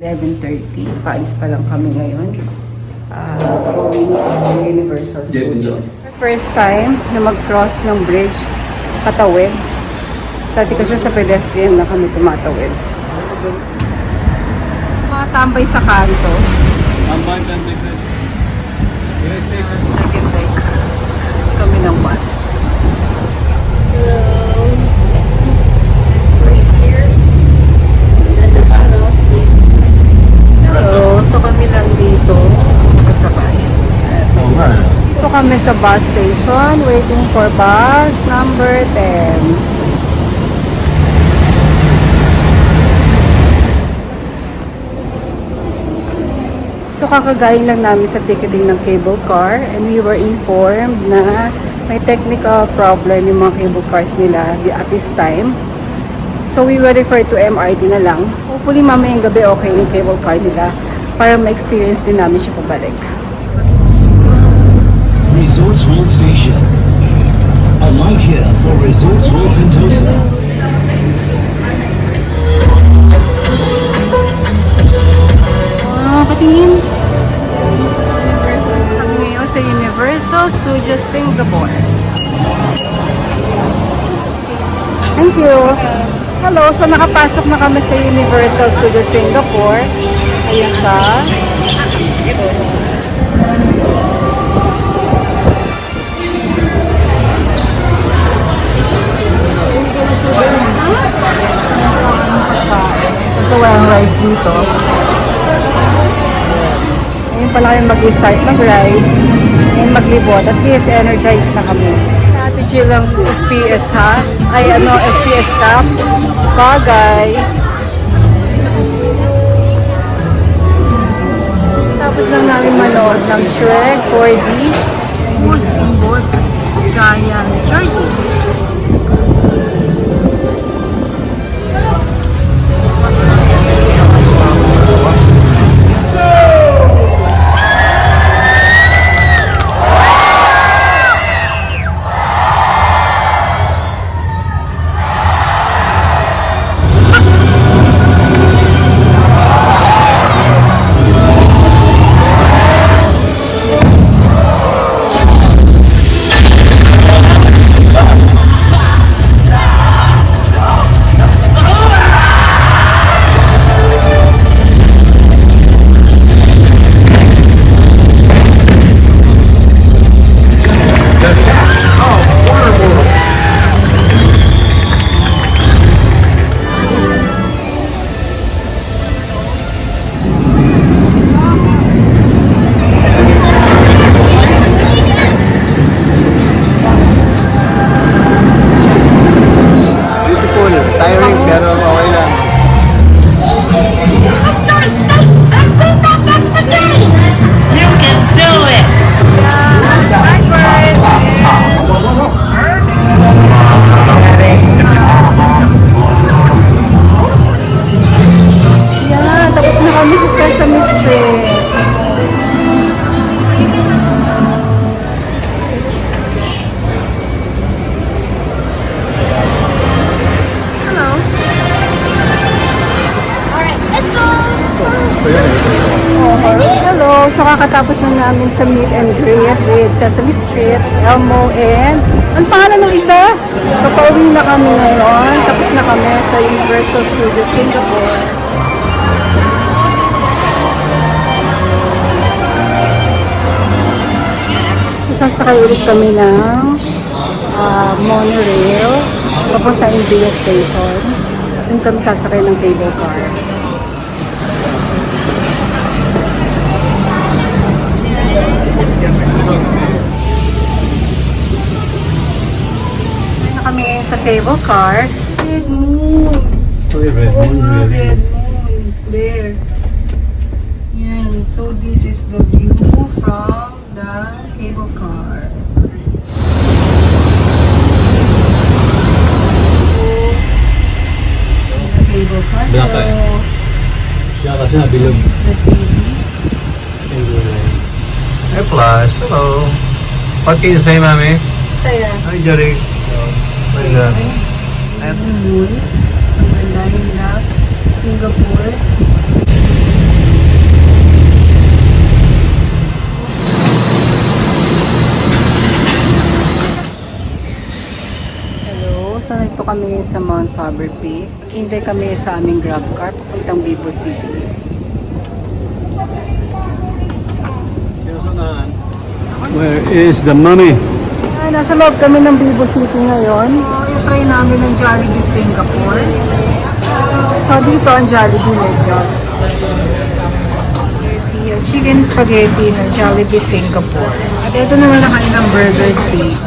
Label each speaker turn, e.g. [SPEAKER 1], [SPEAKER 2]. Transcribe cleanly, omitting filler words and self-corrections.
[SPEAKER 1] 11:30. Paalis pa lang kami ngayon. Going to Universal Studios. First time na mag-cross ng bridge, Patawid. Dati kasi sa pedestrian na kami tumatawid. Matambay sa kanto. Second bike kami ng bus. Hello, so kami lang dito kasabay. Dito kami sa bus station, waiting for bus number 10. So kakagaling lang namin sa ticketing ng cable car and we were informed na may technical problem yung mga cable cars nila at this time. So we were referred to MRT na lang. Hopefully mamayang gabi okay yung cable car nila para ma-experience din namin siya pabalik.
[SPEAKER 2] Resorts World Station. A light here for Resorts World Sentosa.
[SPEAKER 1] Patingin. Kami ngayon sa Universal Studios Singapore. Thank you. Hello, so nakapasok na kami sa Universal Studios Singapore. Ayan siya. Kasi walang rice dito. Ngayon pala kayo mag-start mag-rides. Ngayon maglibot. At least energized na kami. Ate Jill lang SPS ha? Ay SPS Cup. Bagay. Tapos lang namin manood ng Shrek 4D. Puss in Boots Giant Journey. Hello! So kakatapos na namin sa meet and greet with Sesame Street, Elmo, and ang pangalan ng isa? So pauwi na kami ngayon. Tapos na kami sa Universal Studios Singapore. So sasakay ulit kami ng monorail papunta India Station. Doon kami sasakay ng cable car. Kami ngayon sa cable car. Red moon.
[SPEAKER 3] Red moon, really.
[SPEAKER 1] Red moon. There. Yan. So this is the view from the cable car. The cable car.
[SPEAKER 3] Blanca eh. Siya kasi nabilog.
[SPEAKER 1] This is the city.
[SPEAKER 3] Hey, Plus. Hello. What can you say, Mami?
[SPEAKER 1] Saya.
[SPEAKER 3] Hi, Jerry. My loves.
[SPEAKER 1] Moon. Ang ganda yung love. Singapore. kami ngayon sa Mount Faber Peak. Hintay kami sa aming grab car papuntang Vivo City.
[SPEAKER 3] Where is the money?
[SPEAKER 1] Nasa loob kami ng Vivo City ngayon. I-try namin ng Jollibee Singapore. So dito ang Jollibee medyo. Chicken spaghetti ng Jollibee Singapore. At ito naman ang kanilang burger steak.